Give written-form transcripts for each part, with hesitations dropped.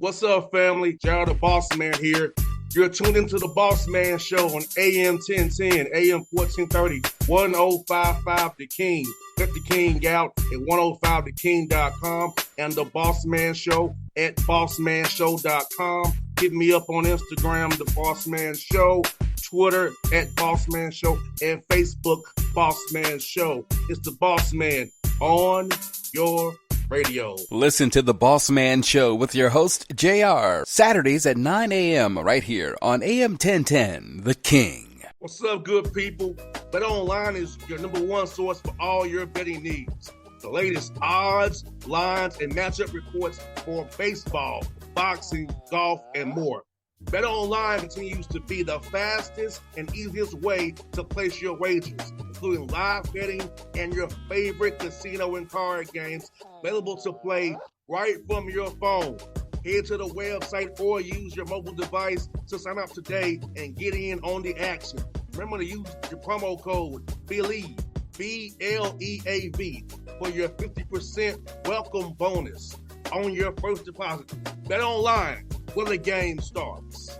What's up, family? Gerald the Bossman here. You're tuned into the Bossman Show on AM 1010, AM 1430, 1055 The King. Let the King out at 105theking.com and the Bossman Show at bossmanshow.com. Hit me up on Instagram, The Bossman Show, Twitter at Bossman Show, and Facebook, Bossman Show. It's the Bossman on your radio. Listen to the Bossman Show with your host, JR, Saturdays at 9 a.m. right here on AM 1010, The King. What's up, good people? BetOnline is your number one source for all your betting needs. The latest odds, lines, and matchup reports for baseball, boxing, golf, and more. BetOnline continues to be the fastest and easiest way to place your wagers, including live betting and your favorite casino and card games available to play right from your phone. Head to the website or use your mobile device to sign up today and get in on the action. Remember to use your promo code BELIEVE, B-L-E-A-V, for your 50% welcome bonus on your first deposit. BetOnline, where the game starts.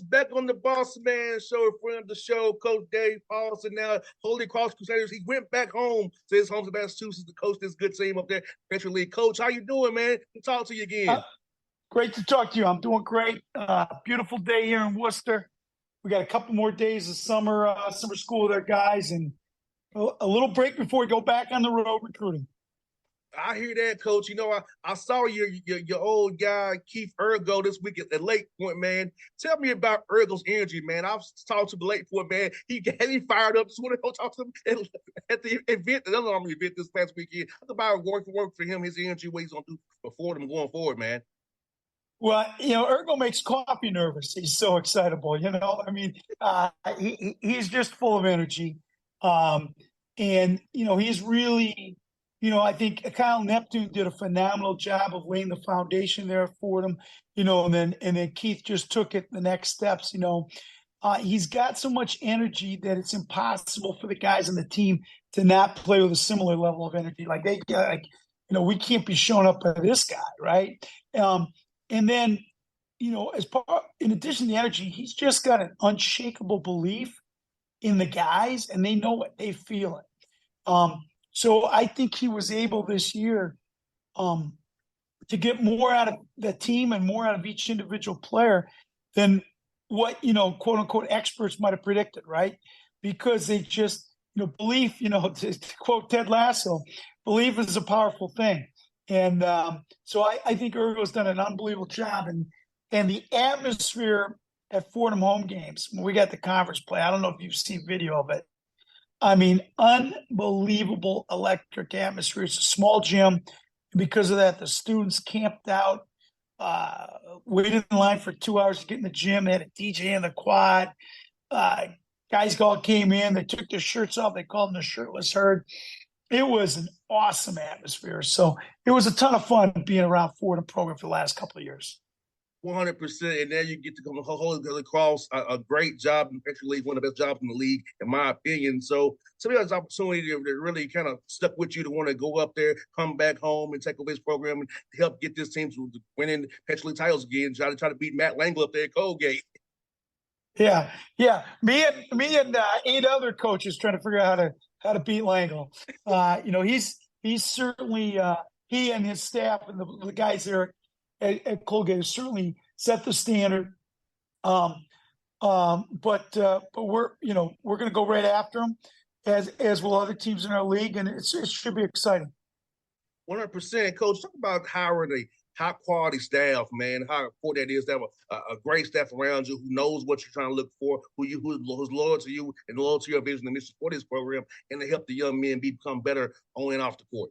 Back on the Bossman Show, a friend of the show, Coach Dave Paulsen, now Holy Cross Crusaders. He went back home to his home to Massachusetts to coach this good team up there, Metro League. Coach, how you doing, man? Good to talk to you again. Great to talk to you. I'm doing great. Beautiful day here in Worcester. We got a couple more days of summer school there, guys, and a little break before we go back on the road recruiting. I hear that, Coach. You know, I saw your old guy, Keith Ergo, this week at Lake Point, man. Tell me about Ergo's energy, man. I've talked to the Lake Point, man. He got me fired up. Just want to go talk to him at the event, the other Army event this past weekend. Talk about work for him, his energy, what he's going to do before them going forward, man. Well, Ergo makes coffee nervous. He's so excitable, I mean, he's just full of energy. And, he's really... I think Kyle Neptune did a phenomenal job of laying the foundation there for them, and then Keith just took it the next steps. He's got so much energy that it's impossible for the guys on the team to not play with a similar level of energy. We can't be showing up by this guy, right? And then, in addition to the energy, he's just got an unshakable belief in the guys, and they know what they feel it. So I think he was able this year to get more out of the team and more out of each individual player than what, quote unquote, experts might have predicted, right? Because they just, belief, to quote Ted Lasso, belief is a powerful thing. And so I think Ergo's done an unbelievable job. And the atmosphere at Fordham home games, when we got the conference play, I don't know if you've seen video of it. I mean, unbelievable electric atmosphere. It's a small gym. Because of that, the students camped out, waited in line for 2 hours to get in the gym. They had a DJ in the quad. Guys all came in. They took their shirts off. They called them the shirtless herd. It was an awesome atmosphere. So it was a ton of fun being around Fordham program for the last couple of years. 100%, and now you get to come Holy Cross, a great job in Metro League, one of the best jobs in the league, in my opinion. So somebody has an opportunity that really kind of stuck with you to want to go up there, come back home, and take over this program and help get this team to winning Metro League titles again, try to beat Matt Langle up there at Colgate. Yeah. Me and 8 other coaches trying to figure out how to beat Langle. He's certainly he and his staff and the guys there at Colgate has certainly set the standard. But we're going to go right after them, as will other teams in our league, and it should be exciting. 100%. Coach, talk about hiring high quality staff, man. How important that is to have a great staff around you who knows what you're trying to look for, who's loyal to you and loyal to your vision and mission for this program, and to help the young men become better on and off the court.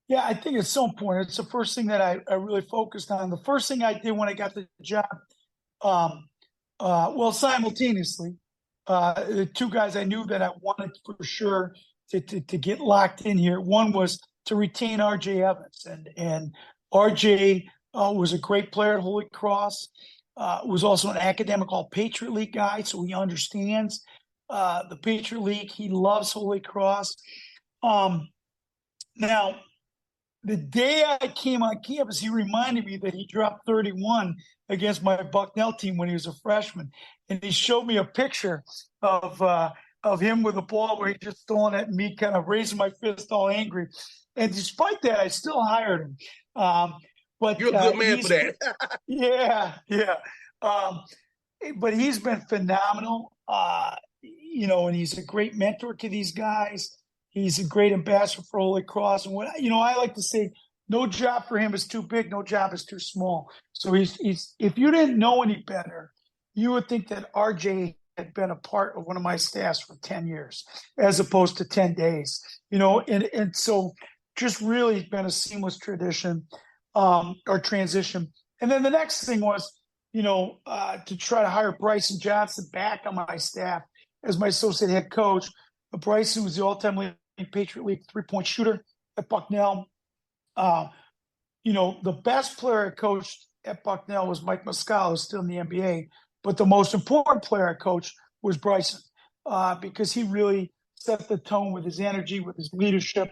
Yeah, I think it's so important. It's the first thing that I really focused on. The first thing I did when I got the job, simultaneously, the two guys I knew that I wanted for sure to get locked in here. One was to retain R.J. Evans, and R.J. Was a great player at Holy Cross. Was also an academic All-Patriot League guy, so he understands the Patriot League. He loves Holy Cross. Now, the day I came on campus, he reminded me that he dropped 31 against my Bucknell team when he was a freshman. And he showed me a picture of him with a ball where he just throwing it at me, kind of raising my fist all angry. And despite that, I still hired him. But you're a good man for that. Yeah. But he's been phenomenal, and he's a great mentor to these guys. He's a great ambassador for Holy Cross. And what I like to say, no job for him is too big, no job is too small. So he's if you didn't know any better, you would think that RJ had been a part of one of my staffs for 10 years as opposed to 10 days. And so just really been a seamless transition. And then the next thing was, to try to hire Bryson Johnson back on my staff as my associate head coach. Bryson was the all-time leading Patriot League three-point shooter at Bucknell. The best player I coached at Bucknell was Mike Muscala, who's still in the NBA. But the most important player I coached was Bryson, because he really set the tone with his energy, with his leadership.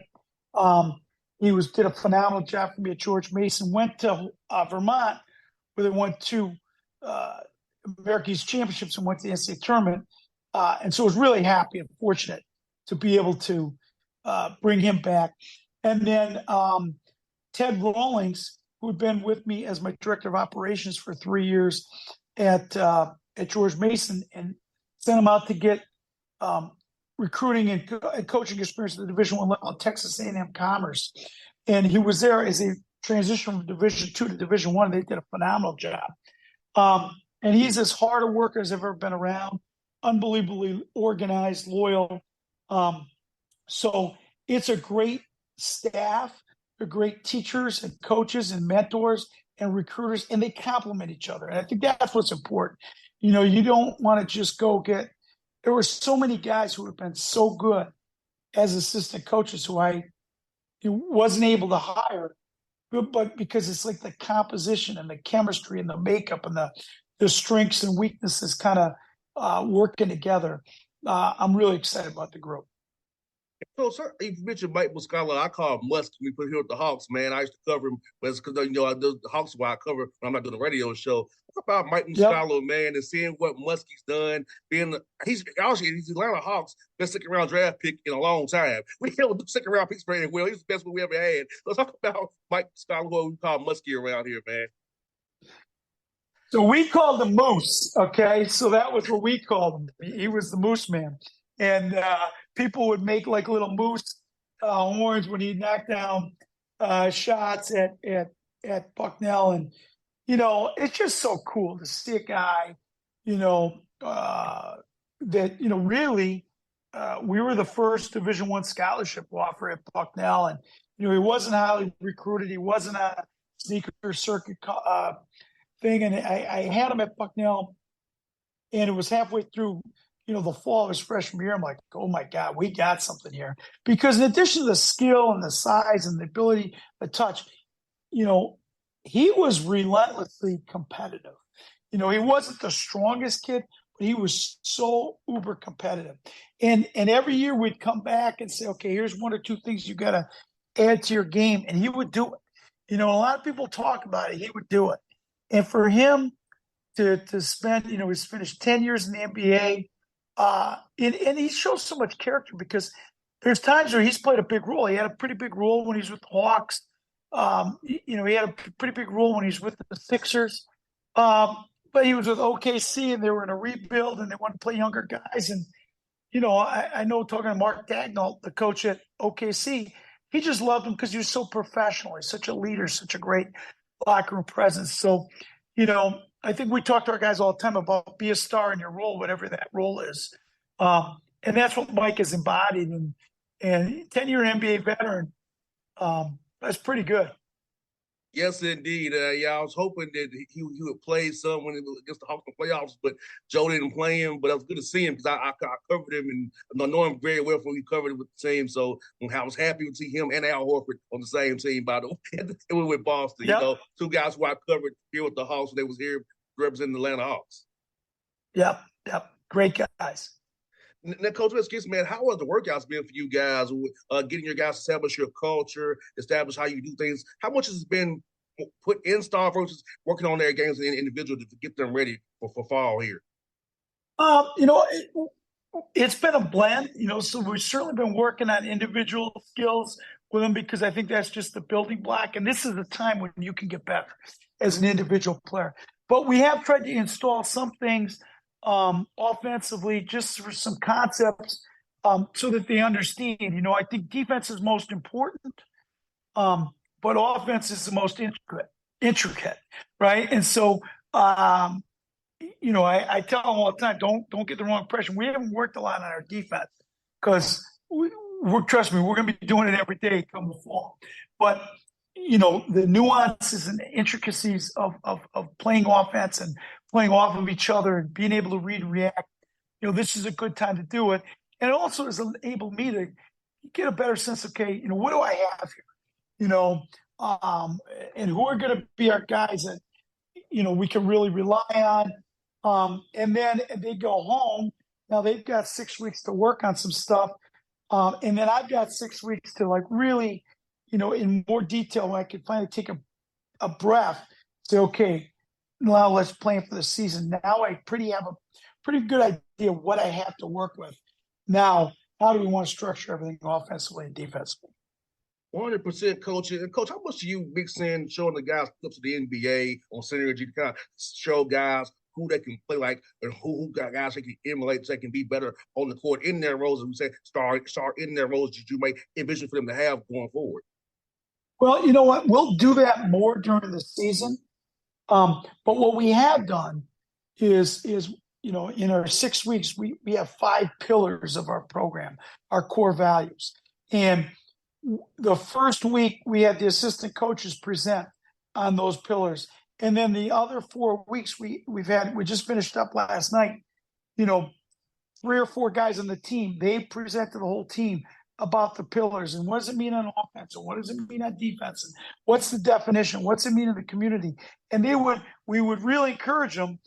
He did a phenomenal job for me at George Mason. Went to Vermont, where they won two America's championships and went to the NCAA tournament. And so I was really happy and fortunate to be able to bring him back. And then Ted Rawlings, who had been with me as my director of operations for 3 years at George Mason, and sent him out to get recruiting and coaching experience at the Division I level at Texas A&M Commerce. And he was there as a transition from Division II to Division I. They did a phenomenal job. And he's as hard a worker as I've ever been around. Unbelievably organized, loyal. So it's a great staff. They're great teachers and coaches and mentors and recruiters, and they complement each other. And I think that's what's important. You don't want to just go get – there were so many guys who have been so good as assistant coaches who I wasn't able to hire, but because it's like the composition and the chemistry and the makeup and the strengths and weaknesses kind of working together. I'm really excited about the group. So, sir, you mentioned Mike Muscala. I call him Musk when we put here with the Hawks, man. I used to cover him, but it's because the Hawks why I cover when I'm not doing a radio show. Talk about Mike Muscala, man, and seeing what Muskie's done. He's Atlanta Hawks best second round draft pick in a long time. We held the second round picks very well. He's the best one we ever had. Let's talk about Mike Muscala, what we call Muskie around here, man. So we called him Moose, okay? So that was what we called him. He was the Moose Man. And people would make like little moose horns when he knocked down shots at Bucknell. And, it's just so cool to see a guy, that, really we were the first Division I scholarship offer at Bucknell. And, he wasn't highly recruited. He wasn't a sneaker circuit thing. And I had him at Bucknell, and it was halfway through, the fall of his freshman year. I'm like, oh my God, we got something here. Because in addition to the skill and the size and the ability to touch, he was relentlessly competitive. He wasn't the strongest kid, but he was so uber competitive. And every year we'd come back and say, okay, here's one or two things you got to add to your game. And he would do it. A lot of people talk about it. He would do it. And for him to spend, he's finished 10 years in the NBA. And he shows so much character because there's times where he's played a big role. He had a pretty big role when he was with the Hawks. He had a pretty big role when he was with the Sixers. But he was with OKC, and they were in a rebuild, and they wanted to play younger guys. And, I know talking to Mark Dagnall, the coach at OKC, he just loved him because he was so professional. He's such a leader, such a great locker room presence. So, I think we talk to our guys all the time about be a star in your role, whatever that role is. And that's what Mike has embodied. And 10-year NBA veteran, that's pretty good. Yes, indeed. I was hoping that he would play some when it was against the Hawks in the playoffs, but Joe didn't play him. But it was good to see him because I covered him and I know him very well from we covered him with the team. So I was happy to see him and Al Horford on the same team. By the way, it was with Boston. Yep. Two guys who I covered here with the Hawks. They was here representing the Atlanta Hawks. Yep. Great guys. Now, Coach West, man, how has the workouts been for you guys? Getting your guys to establish your culture, establish how you do things. How much has it been put in star versus working on their games and individual to get them ready for fall here? It's been a blend. So we've certainly been working on individual skills with them because I think that's just the building block. And this is the time when you can get better as an individual player. But we have tried to install some things offensively, just for some concepts, so that they understand. I think defense is most important, but offense is the most intricate, right? And so, I tell them all the time, don't get the wrong impression. We haven't worked a lot on our defense because trust me, we're going to be doing it every day come the fall. But the nuances and the intricacies of playing offense and playing off of each other and being able to read and react, this is a good time to do it. And it also has enabled me to get a better sense of, okay, what do I have here? And who are going to be our guys that, we can really rely on. And then they go home. Now they've got 6 weeks to work on some stuff. And then I've got 6 weeks to really, in more detail, I could finally take a breath, say, okay, now let's plan for the season. Now I have a pretty good idea what I have to work with. Now, how do we want to structure everything offensively and defensively? 100%, Coach. And Coach, how much do you mix in showing the guys clips of the NBA on synergy to kind of show guys who they can play like and who got guys they can emulate so they can be better on the court in their roles, and we say start in their roles that you may envision for them to have going forward? Well, you know what? We'll do that more during the season. But what we have done is in our 6 weeks, we have 5 pillars of our program, our core values. And the first week, we had the assistant coaches present on those pillars. And then the other 4 weeks, we just finished up last night, 3 or 4 guys on the team, they presented the whole team about the pillars and what does it mean on offense and what does it mean on defense and what's the definition, what's it mean in the community. And we would really encourage them,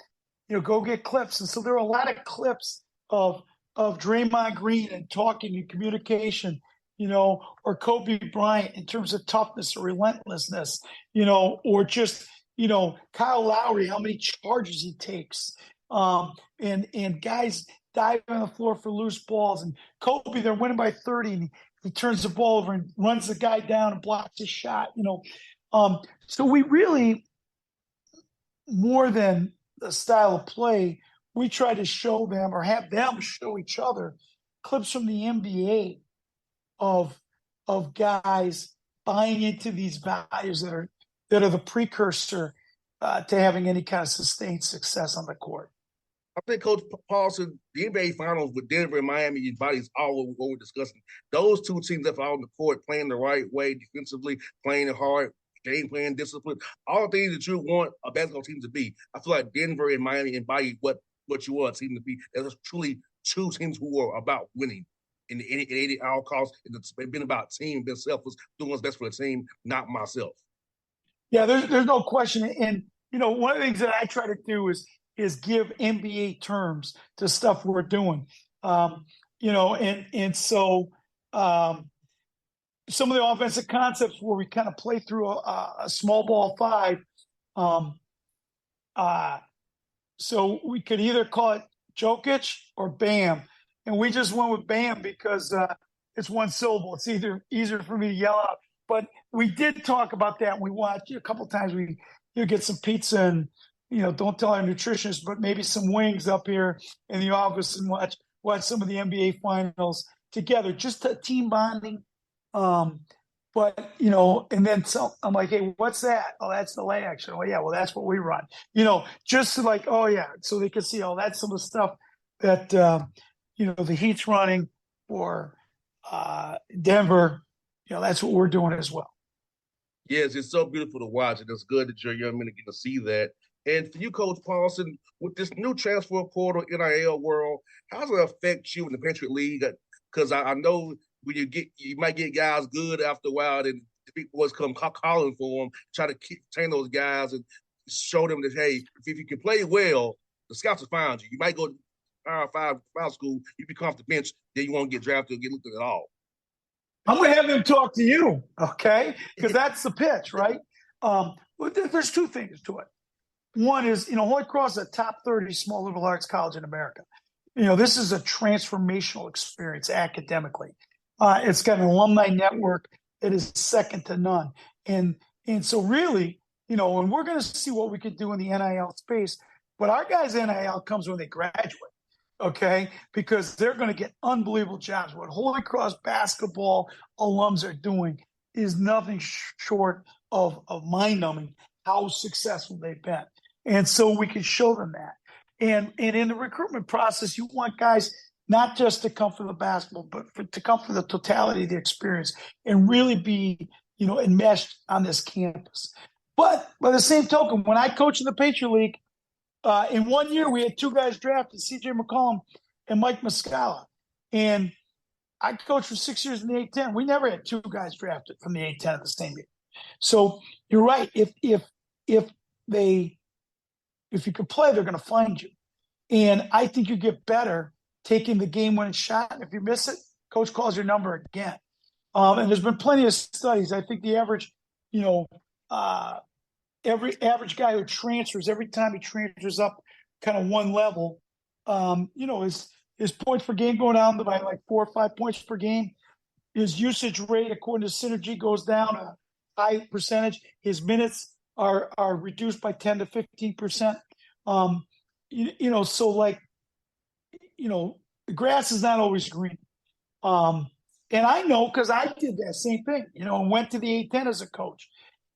go get clips. And so there are a lot of clips of Draymond Green and talking and communication, or Kobe Bryant in terms of toughness or relentlessness, or just, Kyle Lowry, how many charges he takes, and guys diving on the floor for loose balls. And Kobe, they're winning by 30, and he turns the ball over and runs the guy down and blocks his shot. So we really, more than the style of play, we try to show them or have them show each other clips from the NBA of guys buying into these values that are the precursor to having any kind of sustained success on the court. I think Coach Paulsen, the NBA Finals with Denver and Miami embodies all what we're discussing. Those two teams that are on the court playing the right way defensively, playing hard, game plan, discipline, all the things that you want a basketball team to be. I feel like Denver and Miami embody what you want a team to be. There's truly two teams who are about winning. In all costs, it's been about team, been selfless, doing what's best for the team, not myself. Yeah, there's no question. And, one of the things that I try to do is give NBA terms to stuff we're doing. And so some of the offensive concepts where we kind of play through a small ball 5. So we could either call it Jokic or Bam. And we just went with Bam because it's one syllable. It's easier for me to yell out. But we did talk about that. We watched a couple of times. We get some pizza and, don't tell our nutritionist, but maybe some wings up here in the office and watch some of the NBA finals together. Just team bonding. But But, and then so I'm like, hey, what's that? Oh, that's the lay action. Oh, yeah, well, that's what we run. Just to like, oh, yeah, so they can see, oh, that's some of the stuff that, the Heat's running or Denver. That's what we're doing as well. Yes, it's so beautiful to watch, and it's good that your young men are getting to see that. And for you, Coach Paulsen, with this new transfer portal NIL world, how does it affect you in the Patriot League? Because I know when you might get guys good after a while, then the big boys come calling for them, try to retain those guys and show them that, hey, if you can play well, the scouts will find you. You might go to Power Five school, you become off the bench, then you won't get drafted or get looked at all. I'm going to have them talk to you, okay? Because that's the pitch, right? There's two things to it. One is, Holy Cross is a top 30 small liberal arts college in America. This is a transformational experience academically. It's got an alumni network that is second to none. And so really, and we're going to see what we can do in the NIL space, but our guys' NIL comes when they graduate. Okay, because they're going to get unbelievable jobs. What Holy Cross basketball alums are doing is nothing short of mind-numbing how successful they've been. And so we can show them that. And in the recruitment process, you want guys not just to come for the basketball, but to come for the totality of the experience and really be, enmeshed on this campus. But by the same token, when I coach in the Patriot League, in 1 year, we had two guys drafted, C.J. McCollum and Mike Muscala. And I coached for 6 years in the A-10. We never had two guys drafted from the A-10 at the same year. So you're right. If you can play, they're going to find you. And I think you get better taking the game-winning shot. And if you miss it, coach calls your number again. And there's been plenty of studies. I think the average, every average guy who transfers, every time he transfers up kind of one level, his points per game going down by like 4 or 5 points per game. His usage rate, according to Synergy, goes down a high percentage. His minutes are reduced by 10 to 15%. So like, the grass is not always green. And I know because I did that same thing, and went to the A-10 as a coach.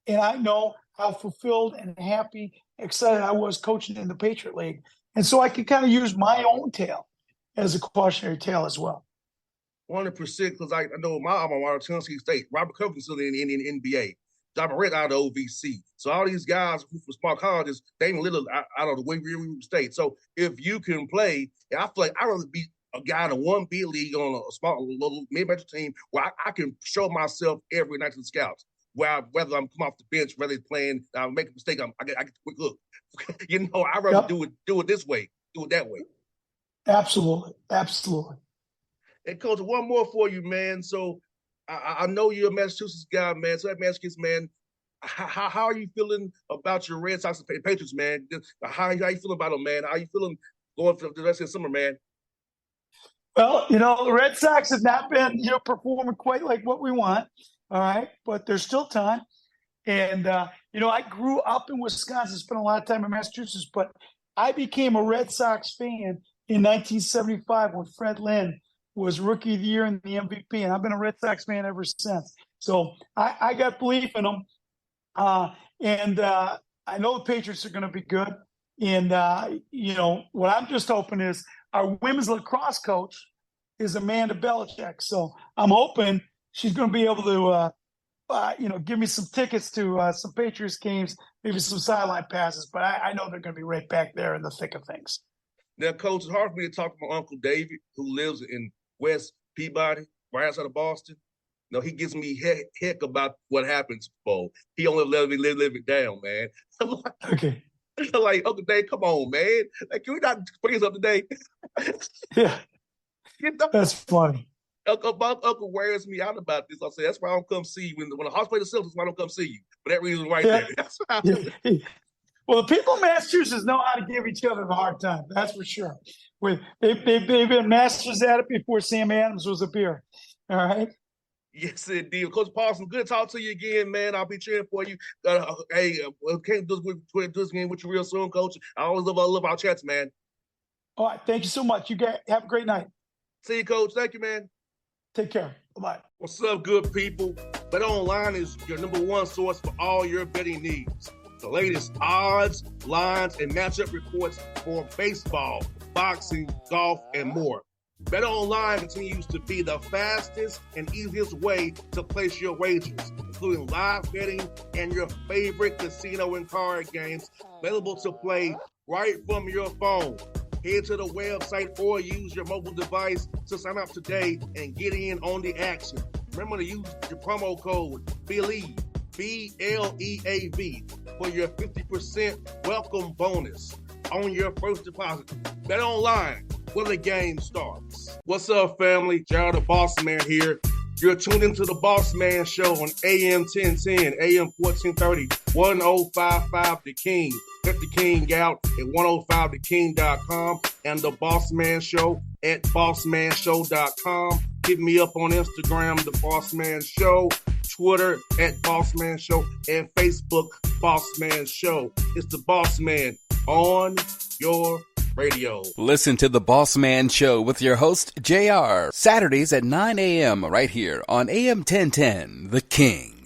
And I know how fulfilled and happy, excited I was coaching in the Patriot League. And so I could kind of use my own tale as a cautionary tale as well. 100%, because I know my alma mater, Tennessee State, Robert Cook's still in the NBA. John Morant out of OVC. So all these guys who from small colleges, Damian Lillard out of the Weaver State. So if you can play, and I feel like I'd rather be a guy in a 1B league on a small little mid-major team where I can show myself every night to the scouts. Whether I'm come off the bench, whether it's playing, make a mistake, I get a quick look. I'd rather do it this way, do it that way. Absolutely. And Coach, one more for you, man. So I know you're a Massachusetts guy, man. So let me ask you this, man. How are you feeling about your Red Sox and Patriots, man? How you feeling about them, man? How are you feeling going for the rest of the summer, man? Well, the Red Sox have not been, performing quite like what we want. All right. But there's still time. And, I grew up in Wisconsin, spent a lot of time in Massachusetts, but I became a Red Sox fan in 1975 when Fred Lynn was Rookie of the Year and the MVP. And I've been a Red Sox fan ever since. So I got belief in them. And I know the Patriots are going to be good. And, what I'm just hoping is our women's lacrosse coach is Amanda Belichick. So I'm hoping she's going to be able to, give me some tickets to some Patriots games, maybe some sideline passes. But I know they're going to be right back there in the thick of things. Now, Coach, it's hard for me to talk to my Uncle David, who lives in West Peabody, right outside of Boston. He gives me heck about what happens, Bo. He only let me live it down, man. Okay. Like, Uncle Dave, come on, man. Like, can we not bring us up today? Yeah. That's funny. Uncle wears me out about this. I say, that's why I don't come see you. When the Hawks play the Celtics, that's why I don't come see you. For that reason right there. That's why Well, the people in Massachusetts know how to give each other a hard time. That's for sure. They've been masters at it before Sam Adams was up here. All right. Yes, indeed. Coach Paulsen, good to talk to you again, man. I'll be cheering for you. Can't do this game with you real soon, Coach. I always love our chats, man. All right. Thank you so much. You guys have a great night. See you, Coach. Thank you, man. Take care. Bye-bye. What's up, good people? BetOnline is your number one source for all your betting needs. The latest odds, lines, and matchup reports for baseball, boxing, golf, and more. BetOnline continues to be the fastest and easiest way to place your wagers, including live betting and your favorite casino and card games available to play right from your phone. Head to the website or use your mobile device to sign up today and get in on the action. Remember to use your promo code BELIEVE, BLEAV, for your 50% welcome bonus on your first deposit. BetOnline, where the game starts. What's up, family? Jared the Bossman here. You're tuned into the Bossman Show on AM 1010, AM 1430, 1055 The King. Check The King out at 105theking.com and the Bossman Show at bossmanshow.com. Hit me up on Instagram, The Bossman Show, Twitter at Bossman Show, and Facebook, Bossman Show. It's the Bossman on your radio. Listen to the Bossman Show with your host, JR, Saturdays at 9 a.m. right here on AM 1010, The King.